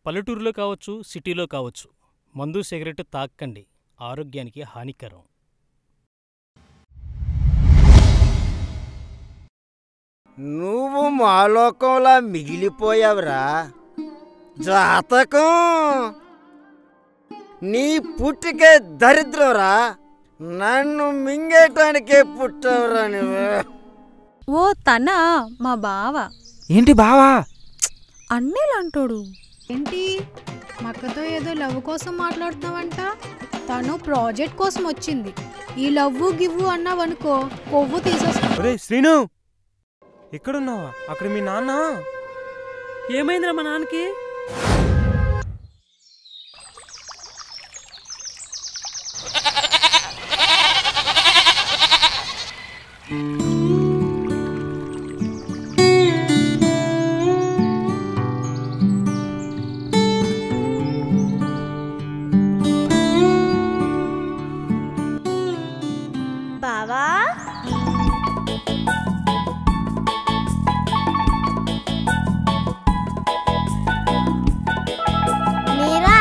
పల్లెటూరులో కావచ్చు, సిటీలో కావచ్చు, మందు సిగరెట్ తాక్కండి, ఆరోగ్యానికి హానికరం. నువ్వు మాలోకంలా మిగిలిపోయావురా. జాతకం నీ పుట్టికే దరిద్రంరా. నన్ను మింగేటానికే పుట్టావురా నువ్వు. ఓ తన మా బావ. ఏంటి బావా? అన్నేలంటాడు. ఏంటి మక్కతో ఏదో లవ్ కోసం మాట్లాడుతున్నావంట? తను ప్రాజెక్ట్ కోసం వచ్చింది. ఈ లవ్వు గివ్వు అన్నావనుకో కొవ్వు తీసేస్తా. శ్రీను, ఎక్కడున్నావా? అక్కడ మీ నాన్న. ఏమైందిరా మా నాన్నకి? బావా, మీరా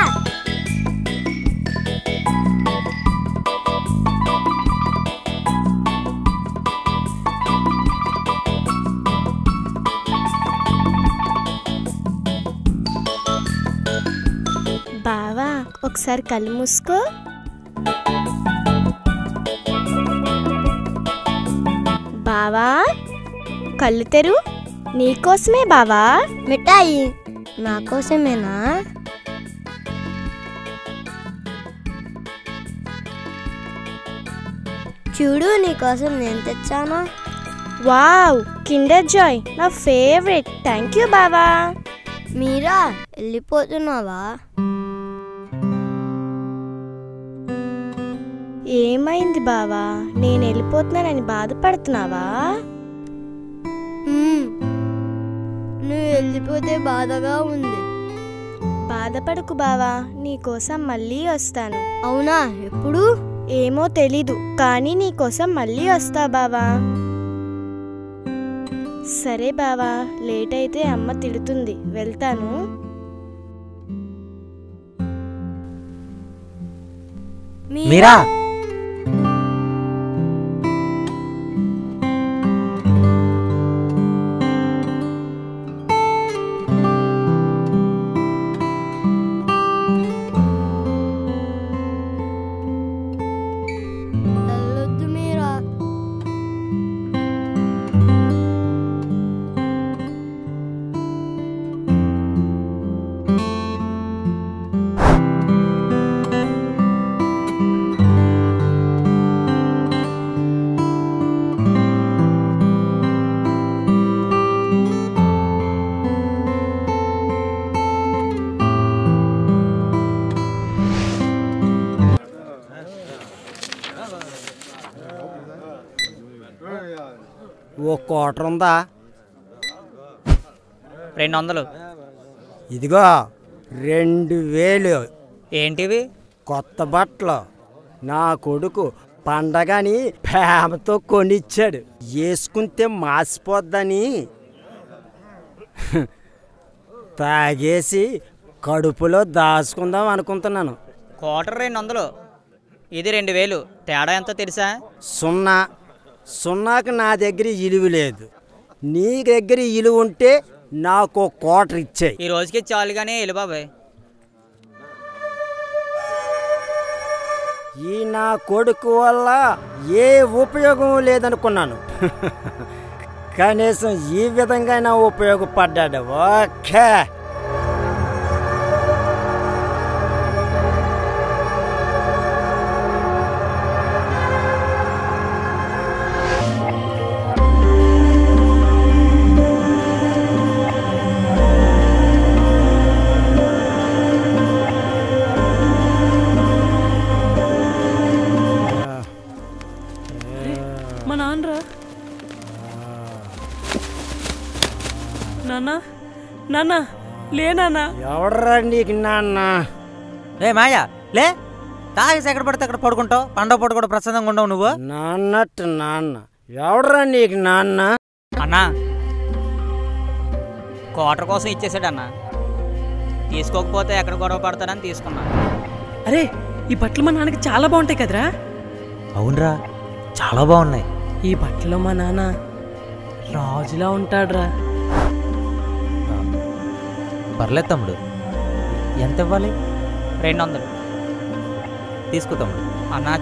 బావా ఒకసారి కళ్ళు మూసుకో. బావా కళ్ళు తెరు. నీకోసమే బావా. మిఠాయి నాకోసమేనా? చూడు నీకోసం నేను తెచ్చాను. వావ్, కిండర్ జాయ్ నా ఫేవరెట్. థ్యాంక్ యూ బావా. మీరా వెళ్ళిపోతున్నావా? ఏమైంది బావా? నేను వెళ్ళిపోతున్నానని బాధపడుతున్నావా? నువ్వు వెళ్ళిపోతే బాధగా ఉంది. బాధపడకు బావా, నీకోసం మళ్ళీ వస్తాను. అవునా? ఎప్పుడు? ఏమో తెలీదు, కానీ నీకోసం మళ్ళీ వస్తా బావా. సరే బావా, లేట్ అయితే అమ్మ తిడుతుంది. వెళ్తాను. మీరా ఓ క్వార్టర్ ఉందా? 200. ఇదిగో 2000. ఏంటివి? కొత్త బట్టలు. నా కొడుకు పండగని ప్రేమతో కొనిచ్చాడు. వేసుకుంటే మాసిపోద్దని తాగేసి కడుపులో దాచుకుందాం అనుకుంటున్నాను. క్వార్టర్ 200, ఇది 2000. తేడా ఎంతో తెలుసా? సున్నాకి నా దగ్గర ఇలువ లేదు. నీ దగ్గర ఇలువ ఉంటే నాకు క్వార్టర్ ఇచ్చాయి. ఈ రోజుకి చాలుగానే వెళ్ళు బాబాయ్. ఈ నా కొడుకు వల్ల ఏ ఉపయోగం లేదనుకున్నాను. కనీసం ఈ విధంగా ఉపయోగపడ్డాడు. ఓకే. మా నాన్నరా. నాన్న, నాన్న లే నాన్న. ఎవడరా నీకు నాన్న? లే మాయా, లే. తాగేసి ఎక్కడ పడితే అక్కడ పడుకుంటావు. పండగ పూట కూడా ప్రశాంతంగా ఉండవు నువ్వు. నాన్నట్టు నాన్న. ఎవడరా నీకు నాన్న? అన్నా, క్వార్టర్ కోసం ఇచ్చేసాడు అన్న. తీసుకోకపోతే ఎక్కడ గొడవ పడతారని తీసుకున్నాను. అరే ఈ బట్టలు మా నాన్నకి చాలా బాగుంటాయి కదరా. అవునరా, చాలా బాగున్నాయి. ఈ బట్టలో మా నాన్న రాజులా ఉంటాడురా. పర్లేదు తమ్ముడు. ఎంత ఇవ్వాలి? 200. తీసుకో తమ్ముడు. అన్నా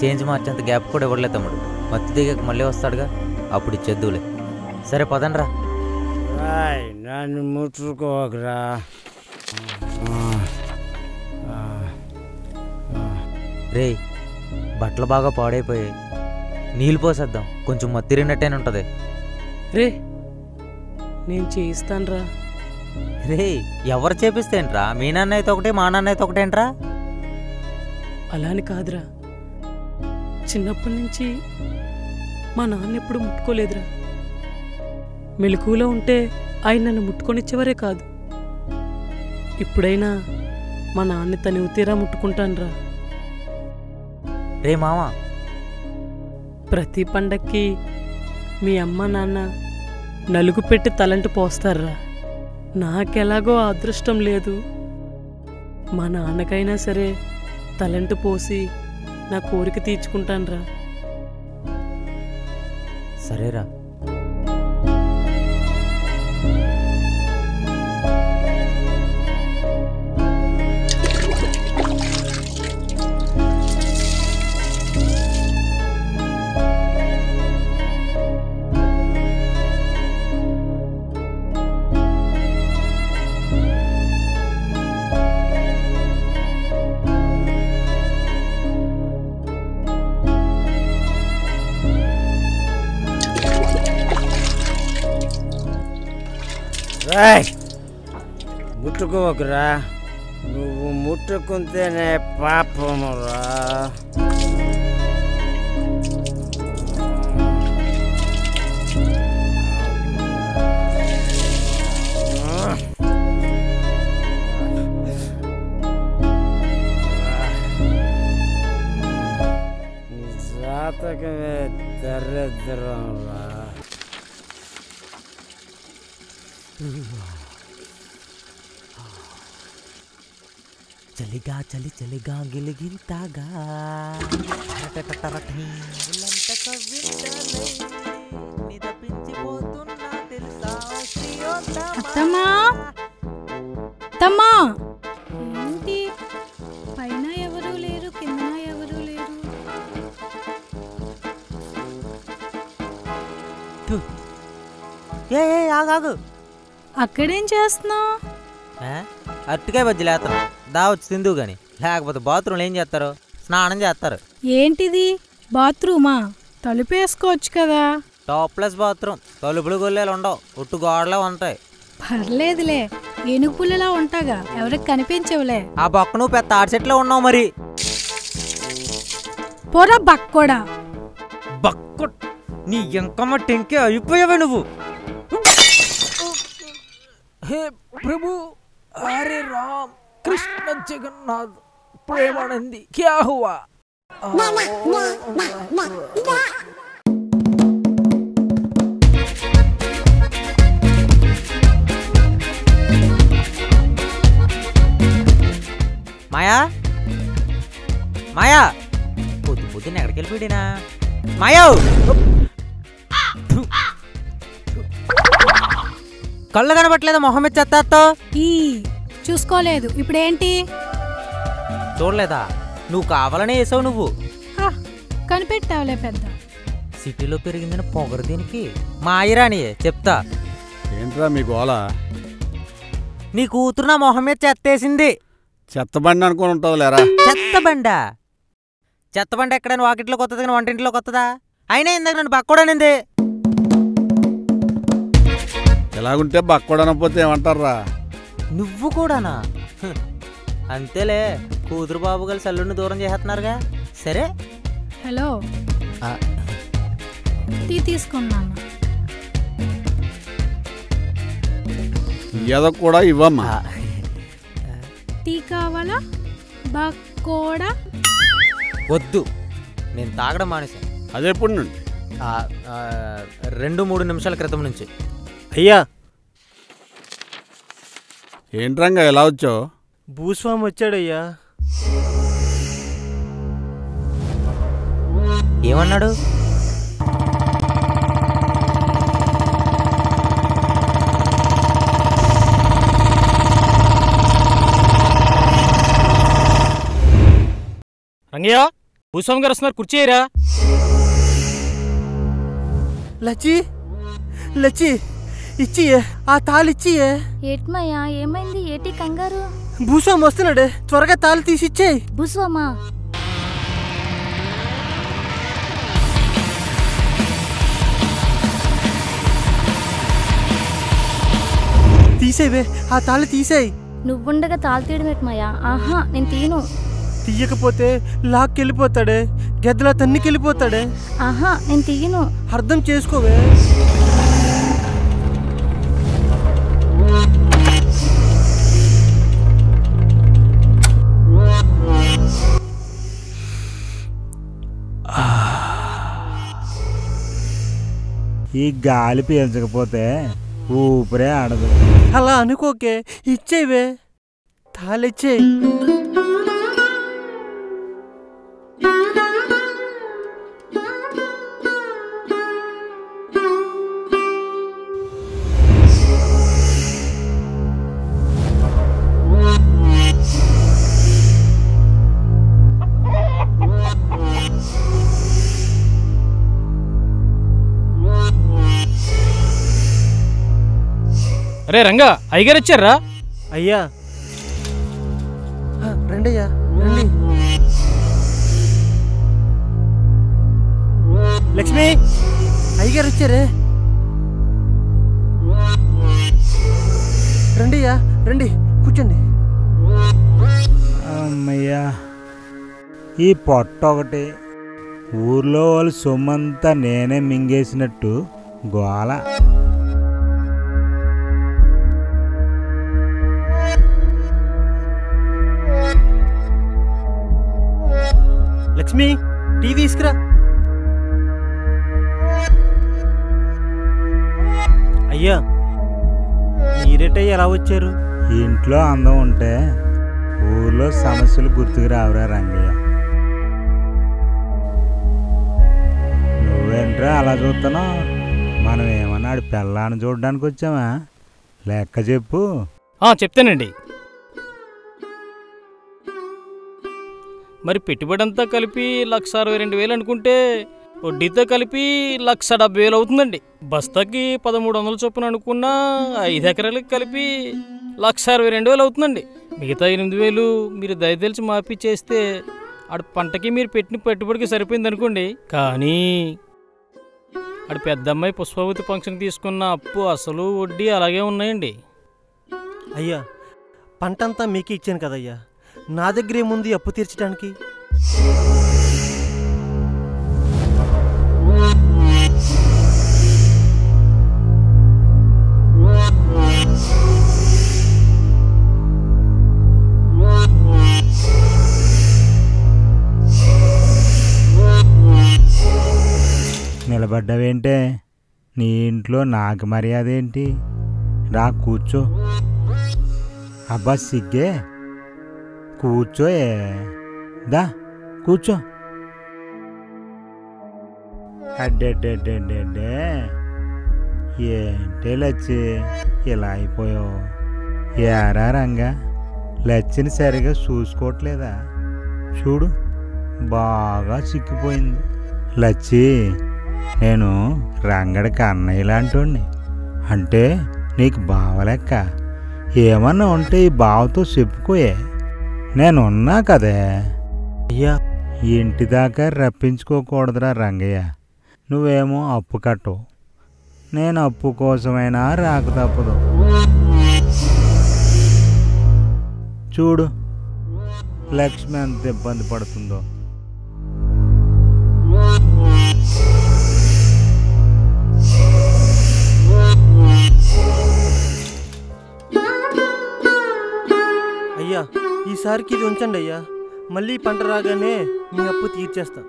చేంజ్ మార్చేంత గ్యాప్ కూడా ఇవ్వలేదు తమ్ముడు. మత్తి దిగక మళ్ళీ వస్తాడుగా, అప్పుడు ఇచ్చేద్దులే. సరే పదండ్రా. నన్ను ముట్టుకోకరా. రే, బట్టలు బాగా పాడైపోయాయి, నీళ్ళు పోసేద్దాం, కొంచెం మత్తిరినట్టేనే ఉంటుంది. రే నేను చేయిస్తానురా. రే, ఎవరు చేపిస్తేంట్రా? మీ నాన్న అయితే ఒకటే, మా నాన్న అయితే ఒకటేంట్రా? అలా అని కాదురా, చిన్నప్పటి నుంచి మా నాన్న ఎప్పుడు ముట్టుకోలేదురా. మెలకువలో ఉంటే ఆయన నన్ను ముట్టుకొనిచ్చేవారే కాదు. ఇప్పుడైనా మా నాన్న తనివి తీరా ముట్టుకుంటానురా. రే మామ, ప్రతి పండక్కి మీ అమ్మ నాన్న నలుగు పెట్టి తలంటి పోస్తారా. నాకెలాగో అదృష్టం లేదు. మా నాన్నకైనా సరే తలంటి పోసి నా కోరిక తీర్చుకుంటానురా. సరేరా. ముట్టుకోకరా, నువ్వు ముట్టుకుంటేనే పాపమురా. నీ జాతకమే దరిద్రంరా. చలిగా చలిగా గిలిగింతాగా అత్తమ్మా అత్తమ్మా, ఏంటి పైన ఎవరూ లేరు, కిందన ఎవరూ లేరు. ఆగాగు. అక్కడేం చేస్తున్నావు? అరటికాయ బజ్జీ లేస్తాను, దా వచ్చి తిందువు గాని. లేకపోతే బాత్రూంలో ఏం చేస్తారు? స్నానం చేస్తారు. ఏంటిది బాత్రూమా? తలుపేసుకోవచ్చు కదా. టాప్లెస్ బాత్రూమ్, తలుపులు గొల్లేలు ఉండవు, ఒట్టు గోడలే ఉంటాయి. పర్లేదులే, ఏనుగు పుల్లలా ఉంటాగా, ఎవరికి కనిపించవులే. ఆ బొక్క నువ్వు పెద్ద తాడి చెట్లో ఉన్నావు మరి. పొర బక్కోడా. బక్కు నీ ఎంకమ్మ టెంకే అయిపోయావే నువ్వు. హే ప్రభు, హరే రామ్, కృష్ణ జగన్నాథ్, ప్రేమానంది, క్యా హువా? మాయా మాయా, పొద్దున్న ఎక్కడికి వెళ్ళిపోయినా? మాయా, కళ్ళు కనబట్లేదా మొహం చెత్తాతో? ఈ చూసుకోలేదు. ఇప్పుడేంటి? చూడలేదా? నువ్వు కావాలనే వేసావు. నువ్వు కనిపెట్టావులే పెద్ద. సిటీలో పెరిగిందని పొగరు దీనికి. మా అయ్యరాని చెప్తా. ఏంట్రా మీ గోళ? నీ కూతురు నా మొహం మీద చెత్తేసింది. చెత్తబండి అనుకుని ఉంటుంది లేరా. చెత్తబండా? చెత్తబండి ఎక్కడైనా వాకిట్లో కొత్తది కానీ వంటింట్లో కొత్తదా? అయినా ఇందాక నన్ను బక్కడనింది. ఎలాగుంటే బక్కడనపోతే ఏమంటారా? నువ్వు కూడానా? అంతేలే, కూతురు బాబు కలిసి అల్లుడిని దూరం చేస్తున్నారుగా. సరే. హలో, టీ తీసుకున్నాను. ఏదో కూడా ఇవ్వమ్మా. టీ కావాలా? బక్కోడా? వద్దు, నేను తాగడం మానేశాను. అదెప్పుడు నుండి? 2-3 నిమిషాల క్రితం నుంచి. అయ్యా, ఏంట్రంగా ఎలా వచ్చావు? భూస్వామి వచ్చాడయ్యా. ఏమన్నాడు? రంగయ్య, భూస్వామి గారు వస్తున్నారు, కుర్చీరా. లచ్చి లచ్చి ఇచ్చియే, ఆ తాళిచ్చియే. ఏట్మయ్యా, ఏమైంది? ఏటి కంగారు? భూస్వామి వస్తున్నాడే, త్వరగా తాళి తీసిచ్చేయి. భూస్వామా? తీసేవే, ఆ తాళి తీసేయి. నువ్వుండగా తాళి తీయడం ఏట్మయ్యా? ఆహా, నేను తీను. తీయకపోతే లాక్కెళ్ళిపోతాడే, గెద్దలా తన్నికెళ్ళిపోతాడే. ఆహా, నేను తీయను. అర్థం చేసుకోవే. ఈ గాలి పీల్చకపోతే ఊపిరే ఆడదు. అలా అనుకోకే, ఇచ్చేవే, తాళిచ్చేయి. అరే రంగా, అయ్యగారు వచ్చారా? అయ్యా రండయ్యా, రండి. లక్ష్మి, అయ్యగారు వచ్చారే. రండియ్యా, రండి, కూర్చోండి. అమ్మయ్యా, ఈ పొట్ట ఒకటి, ఊర్లో వాళ్ళు సొమ్మంతా నేనే మింగేసినట్టు గోల. లక్ష్మి, టీ తీసుకురా. అయ్యా, మీరేటయ్య ఎలా వచ్చారు? ఇంట్లో అందం ఉంటే ఊర్లో సమస్యలు గుర్తుకు రావురా రంగయ్య. నువ్వేంట్రా అలా చూస్తున్నావు? మనం ఏమన్నా ఆడి పిల్లాన్ని చూడడానికి వచ్చామా? లెక్క చెప్పు. చెప్తానండి. మరి పెట్టుబడి అంతా కలిపి 1,62,000 అనుకుంటే వడ్డీతో కలిపి 1,70,000 అవుతుందండి. బస్తాకి 1,300 చొప్పున అనుకున్నా 5 ఎకరాలకి కలిపి 1,62,000 అవుతుందండి. మిగతా 8,000 మీరు దయతెలిచి మాఫీ చేస్తే ఆడు పంటకి మీరు పెట్టిన పెట్టుబడికి సరిపోయింది అనుకోండి. కానీ ఆడు పెద్ద అమ్మాయి పుష్పవతి ఫంక్షన్ తీసుకున్న అప్పు అసలు వడ్డీ అలాగే ఉన్నాయండి. అయ్యా, పంటంతా మీకే ఇచ్చాను కదయ్యా, నా దగ్గర ఏముంది అప్పు తీర్చడానికి? నిలబడ్డావేంటే? నీ ఇంట్లో నాకు మర్యాద ఏంటి? రా కూర్చో. అబ్బా సిగ్గే, కూర్చోయే, దా కూర్చో. అడ్డెడ్డెడ్డెడ్డే, ఏంటే లచ్చి ఇలా అయిపోయావు? ఏరా రంగా, లచ్చిని సరిగా చూసుకోవట్లేదా? చూడు, బాగా చిక్కిపోయింది. లచ్చి, నేను రంగడికి అన్నయ్య లాంటోడిని, అంటే నీకు బావలెక్క. ఏమన్నా ఉంటే ఈ బావతో చెప్పుకోయే, నేనున్నా కదే. అయ్యా, ఇంటి దాకా రప్పించుకోకూడదురా రంగయ్య. నువ్వేమో అప్పు కట్టవు, నేను అప్పు కోసమైనా రాక తప్పదు. చూడు లక్ష్మి ఎంత ఇబ్బంది పడుతుందో. అయ్యా, ఈసారికి ఇది ఉంచండి అయ్యా, మళ్ళీ పంట రాగానే మీ అప్పు తీర్చేస్తా.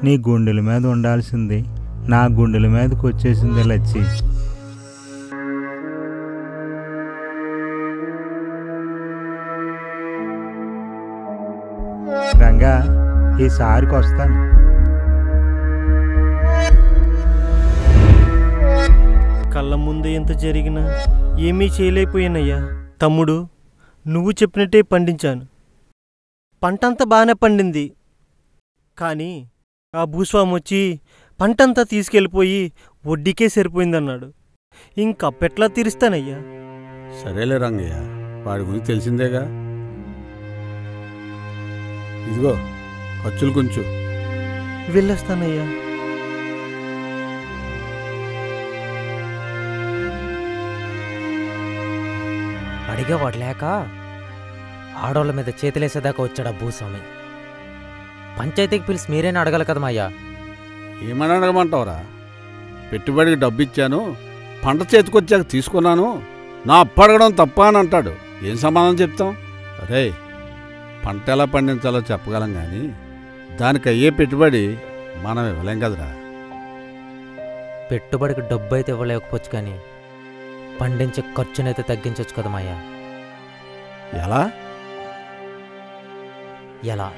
నీ గుండెల మీద ఉండాల్సింది నా గుండెల మీదకి వచ్చేసింది లచ్చి. రంగా ఈసారికి వస్తాను. కళ్ళ ముందు ఎంత జరిగినా ఏమీ చేయలేకపోయానయ్యా. తమ్ముడు, నువ్వు చెప్పినట్టే పండించాను. పంటంతా బాగానే పండింది. కానీ ఆ భూస్వామి వచ్చి పంటంతా తీసుకెళ్ళిపోయి వడ్డీకే సరిపోయిందన్నాడు. ఇంకప్పెట్లా తీరుస్తానయ్యా? సరేలే రంగయ్య, వాడి గురించి తెలిసిందేగా. ఇదిగో ఖర్చులు కొంచెం. వెళ్ళొస్తానయ్యా. అడిగేవాడు లేక ఆడోళ్ళ మీద చేతులేసేదాకా వచ్చాడా భూస్వామి. పంచాయతీకి పిలిచి మీరేనా అడగాలి కదా మాయ్యా. ఏమని అడగమంటావురా? పెట్టుబడికి డబ్బు ఇచ్చాను, పంట చేతికొచ్చాక తీసుకున్నాను, నా అప్పు అడగడం తప్ప అని అంటాడు. ఏం సమాధానం చెప్తాం? అరే, పంట ఎలా పండించాలో చెప్పగలం కానీ దానికి అయ్యే పెట్టుబడి మనం ఇవ్వలేం కదరా. పెట్టుబడికి డబ్బు అయితే ఇవ్వలేకపోవచ్చు కానీ పండించే ఖర్చునైతే తగ్గించవచ్చు కదా మాయ్యా. ఎలా? ఎలా?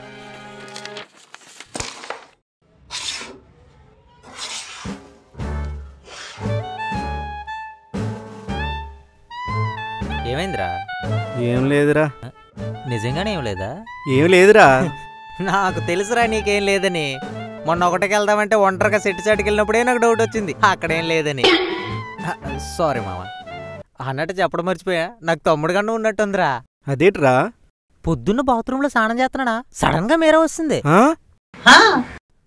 ఏమైందిరా? ఏం లేదురా. నిజంగానే ఏం లేదా? ఏం లేదురా. నాకు తెలుసురా నీకేం లేదని. మొన్న ఒకటికి వెళ్దామంటే ఒంటరిగా సెట్టు చాటుకి వెళ్ళినప్పుడే నాకు డౌట్ వచ్చింది అక్కడేం లేదని. సారీ మామ. అన్నట్టు చెప్పడం మర్చిపోయా, నాకు తమ్ముడు కన్నా ఉన్నట్టుందిరా. అదేట్రా? పొద్దున్న బాత్రూంలో స్నానం చేస్తున్నాడా, సడన్ గా మీరే వస్తుంది.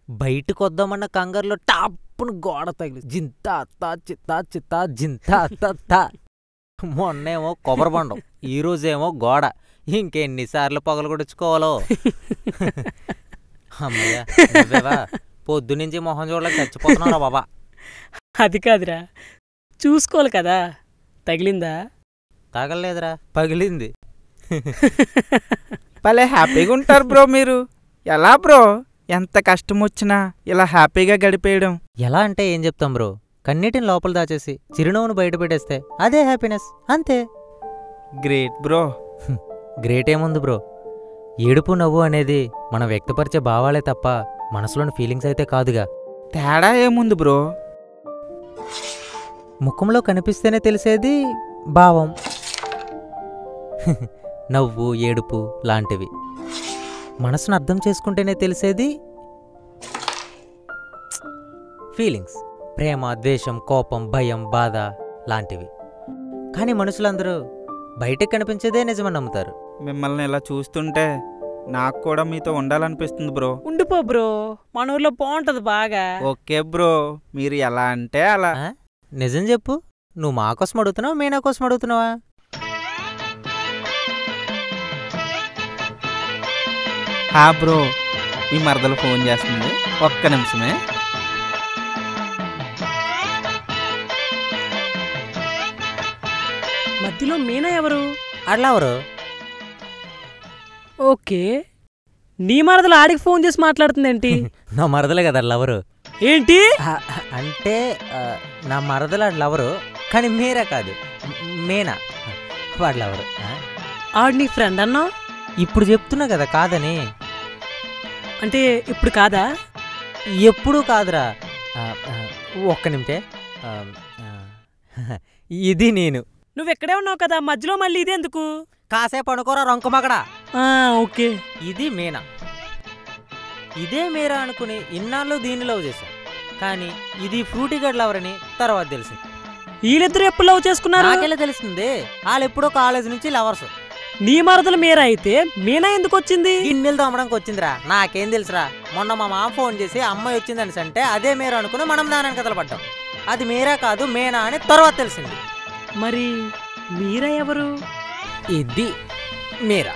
బయటకు వద్దామన్న కంగారులో టాప్ను గోడ తగిలి జింతా అత్తా చిత్తా చిత్తా జింతా అత్తా. మొన్నేమో కొబ్బరి బండం, ఈ రోజేమో గోడ. ఇంకెన్నిసార్లు పగలు కొడుచుకోవాలో. అమ్మయ్యా, పొద్దునుంచి మొహం చూడలేక చచ్చిపోతున్నారా బాబా. అది కాదురా, చూసుకోవాలి కదా. తగిలిందా? తగలలేదురా, పగిలింది. భలే హ్యాపీగా ఉంటారు బ్రో మీరు. ఎలా బ్రో, ఎంత కష్టం వచ్చినా ఇలా హ్యాపీగా గడిపేయడం? ఎలా అంటే ఏం చెప్తాం బ్రో, కన్నీటిని లోపల దాచేసి చిరునవ్వును బయట పెట్టేస్తే అదే హ్యాపీనెస్, అంతే. Great bro. గ్రేట్ ఏముంది బ్రో, ఏడుపు నవ్వు అనేది మనం వ్యక్తపరిచే భావాలే తప్ప మనసులోని ఫీలింగ్స్ అయితే కాదుగా. తేడా ఏముంది బ్రో? ముఖంలో కనిపిస్తేనే తెలిసేది భావం. నవ్వు, ఏడుపు లాంటివి మనసును అర్థం చేసుకుంటేనే తెలిసేది ఫీలింగ్స్. ప్రేమ, ద్వేషం, కోపం, భయం, బాధ లాంటివి. కానీ మనుషులందరూ బయటకు కనిపించేదే నిజమని నమ్ముతారు. మిమ్మల్ని ఇలా చూస్తుంటే నాకు కూడా మీతో ఉండాలనిపిస్తుంది బ్రో. ఉండిపో బ్రో, మన ఊర్లో బాగుంటది బాగా. ఓకే బ్రో, మీరు ఎలా అంటే అలా. నిజం చెప్పు, నువ్వు మా కోసం అడుగుతున్నావా, మీనా కోసం అడుగుతున్నావా? హా బ్రో, మీ మరదలు ఫోన్ చేస్తుంది, ఒక్క నిమిషమే. మధ్యలో మీనా ఎవరు? అట్లా ఎవరు? ఓకే, నీ మరదలు ఆడికి ఫోన్ చేసి మాట్లాడుతుందేంటి? నా మరదలే కదా లవరు. ఏంటి అంటే నా మరదల లవరు, కానీ మీరా కాదు, మీనా వాడు లవరు. ఆవిడ నీ ఫ్రెండ్ అన్నా? ఇప్పుడు చెప్తున్నా కదా కాదని. అంటే ఇప్పుడు కాదా? ఎప్పుడూ కాదురా. ఒక్క నిమిషే, ఇది నేను. నువ్వెక్కడే ఉన్నావు కదా, మధ్యలో మళ్ళీ ఇదెందుకు? కాసేపు అనుకోరా రొంకమగడా. ఓకే, ఇది మీనా. ఇదే మీరా అనుకుని ఇన్నాళ్ళు దీన్ని లవ్ చేశా, కానీ ఇది ఫ్రూటీ గడ్ లవర్ అని తర్వాత తెలిసింది. వీళ్ళిద్దరు ఎప్పుడు లవ్ చేసుకున్నారు? నాకెలా తెలిసింది? వాళ్ళు ఎప్పుడో కాలేజ్ నుంచి లవర్స్. నీ మరదలు మీరా అయితే మీనా ఎందుకు వచ్చింది? గిన్నెలు తోమడానికి వచ్చిందిరా, నాకేం తెలుసురా. మొన్న మా మామ ఫోన్ చేసి అమ్మాయి వచ్చిందని అంటే అదే మీరా అనుకుని మనం దాని కథలు పడ్డాం. అది మీరా కాదు మీనా అని తర్వాత తెలిసింది. మరి మీరా ఎవరు? ఇది మీరా.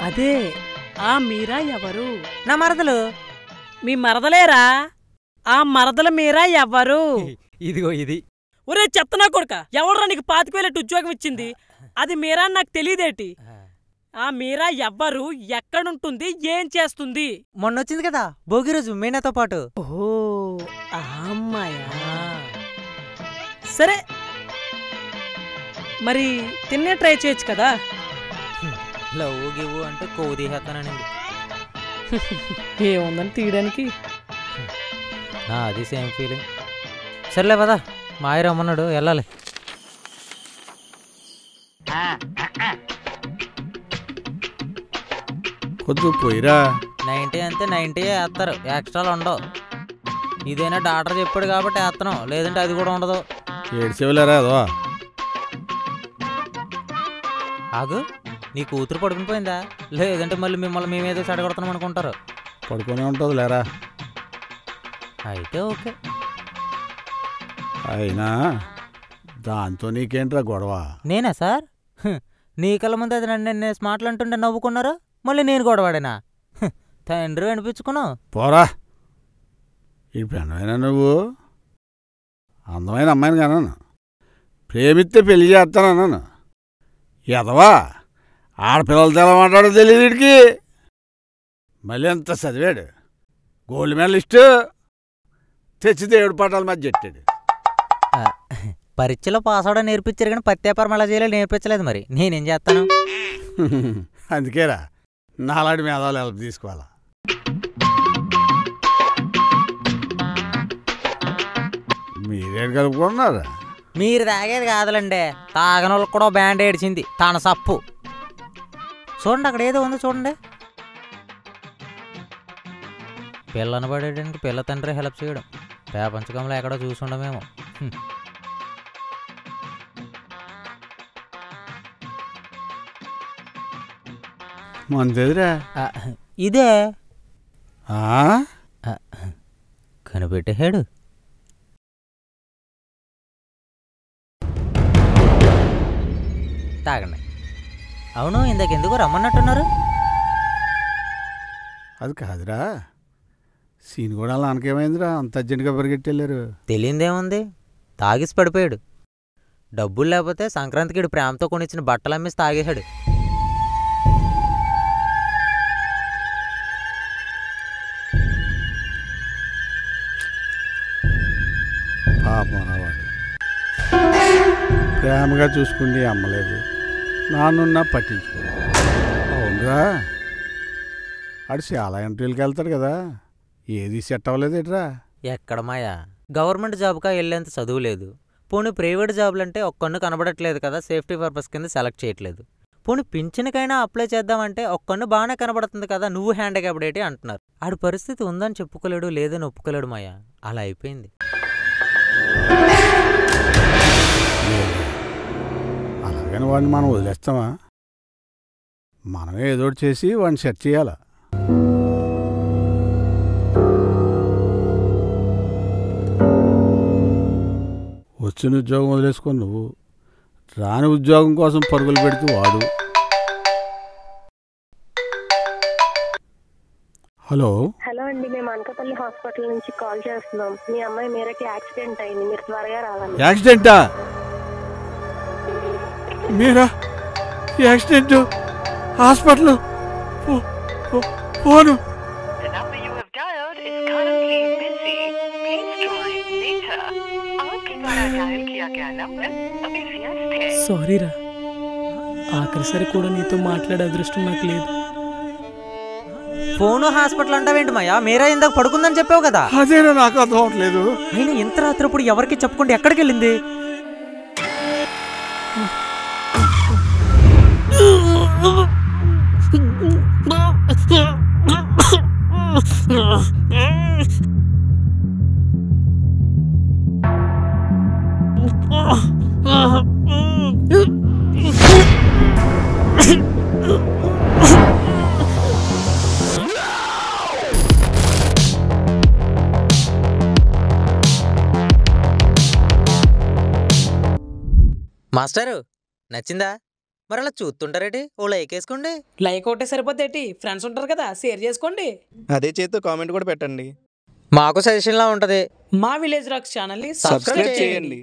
అదే, ఆ మీరా ఎవరు? నా మరదలు. మీ మరదలేరా? ఆ మరదల మీరా ఎవరు? ఇదిగో ఇది. ఒరే చెత్తనా కొడుక, ఎవడరా నీకు 25,000 ఉద్యోగం ఇచ్చింది? అది మీరా నాకు తెలియదేటి? ఆ మీరా ఎవ్వరు ఎక్కడుంటుంది ఏం చేస్తుంది? మొన్న వచ్చింది కదా భోగి రోజు మీనాతో పాటు. ఓ అమ్మాయా, సరే మరి తిన్నే ట్రై చేయొచ్చు కదా. లవ్ గివ్ అంటే కొవ్వు తీసేస్తానండి. ఏముందని తీయడానికి. అది సేమ్ ఫీలింగ్. సర్లే పదా, మాయ రమ్మన్నాడు వెళ్ళాలి. కొద్దు పోయిరా. 90 అంతే, 90 వేస్తారు, ఎక్స్ట్రాలు ఉండవు. ఇదైనా డాక్టర్ చెప్పాడు కాబట్టి వేస్తాను, లేదంటే అది కూడా ఉండదు. ఏడ్చేవలేరా అదో. ఆగు, నీ కూతురు పడుకుని పోయిందా? లేదంటే మళ్ళీ మిమ్మల్ని మేమేదో చెడగొడతాం అనుకుంటారు. పడుకునే ఉంటుంది లేరా. అయితే ఓకే. అయినా దాంతో నీకేంట్రా గొడవ? నేనా సార్? నీ కళ్ళ ముందు అది నన్ను స్మార్ట్లు అంటుంటే నవ్వుకున్నారు, మళ్ళీ నేను గొడవాడేనా? తండ్రి అనిపించుకున్నావు. పోరా, ఇప్పుడు అందమైనా నువ్వు అందమైన అమ్మాయిని కానను, ప్రేమిస్తే పెళ్లి చేస్తానన్నాను. ఎదవా ఆడపిల్లలతో ఎలా మాట్లాడో తెలియదు వీడికి. మళ్ళీ ఎంత చదివాడు, గోల్డ్ మెడలిస్టు, తెచ్చి దేవుడి పటాల మధ్య చెట్టాడు. పరీక్షలో పాస్ అవడం నేర్పించారు కానీ పత్యాపారం అలా చేయాలి నేర్పించలేదు. మరి నేనేం చేస్తాను? అందుకేరా నాలాంటి మేధావులు హెల్ప్ తీసుకోవాలా. మీరేడు కలుపుకున్నారా? మీరు తాగేది కాదులండి, తాగని వాళ్ళకి కూడా బ్యాండ్ ఏడ్చింది తన సప్పు. చూడండి అక్కడ ఏదో ఉందో చూడండి. పిల్లని పడేయడానికి పిల్ల తండ్రి హెల్ప్ చేయడం ప్రపంచకంలో ఎక్కడో చూసుండమేమో. మంచిదిరా. ఇదే కనిపెట్టేహాడు. తాగండి. అవును, ఇందాకెందుకు రమ్మన్నట్టున్నారు? అది కాదురా, సీన్ కూడా అలా అనకేమైందిరా, అంత అర్జెంటుగా పరిగెట్టెళ్ళారు. తెలియందేముంది, తాగిసి పడిపోయాడు. డబ్బులు లేకపోతే సంక్రాంతికి ప్రేమతో కొనిచ్చిన బట్టలు అమ్మేసి తాగేశాడు. పాపం వాడు ప్రేమగా చూసుకుండి అమ్మలేదు, నాన్నున్నా పట్టించుకో. అవునరా, ఆడు చాలా ఇంటర్వ్యూలకి వెళ్తాడు కదా, ఏది సెట్ అవ్వలేదేట్రా? ఎక్కడ మాయా, గవర్నమెంట్ జాబ్గా వెళ్ళేంత చదువు లేదు. పోనీ ప్రైవేట్ జాబులు అంటే ఒక్కన్ను కనబడట్లేదు కదా, సేఫ్టీ పర్పస్ కింద సెలెక్ట్ చేయట్లేదు. పోనీ పింఛన్కైనా అప్లై చేద్దామంటే ఒక్కన్ను బాగానే కనబడుతుంది కదా, నువ్వు హ్యాండిక్యాప్డ్ ఏంటి అంటున్నారు. ఆడి పరిస్థితి ఉందని చెప్పుకోలేడు, లేదని ఒప్పుకోలేడు మాయా, అలా అయిపోయింది. అలాగని వాడిని మనం వదిలేస్తామా? మనమే ఏదో చేసి వాడిని సెట్ చేయాలా. వచ్చిన ఉద్యోగం వదిలేసుకొని నువ్వు, రాని ఉద్యోగం కోసం పరుగులు పెడుతూ వాడు. హలో హలో అండి, మేము అనకాపల్లి హాస్పిటల్ నుంచి కాల్ చేస్తున్నాం. మీ అమ్మాయి మీరకి యాక్సిడెంట్ అయింది, మీరు త్వరగా రావాలి. యాక్సిడెంటా? మీరా యాక్సిడెంట్? Hospital phone. సారీరా, ఆఖరిసారి కూడా నీతో మాట్లాడే అదృష్టం నాకు లేదు. ఫోను హాస్పిటల్ అంటావేంటి మాయా? మీరా ఇందాక పడుకుందని చెప్పావు కదా. అదేనా నాకు అర్థం అవట్లేదు. అయినా ఇంత రాత్రిప్పుడు ఎవరికి చెప్పకుండా ఎక్కడికి వెళ్ళింది? మాస్టరు నచ్చిందా? మరి అలా చూస్తుంటారేటి, ఓ లైక్ వేసుకోండి. లైక్ ఒకటే సరిపోతేటి, ఫ్రెండ్స్ ఉంటారు కదా, షేర్ చేసుకోండి. అదే చేతితో కామెంట్ కూడా పెట్టండి. మాకు సజెషన్లా ఉంటది. మా విలేజ్ రాక్స్ ఛానల్ని సబ్స్క్రైబ్ చేయండి.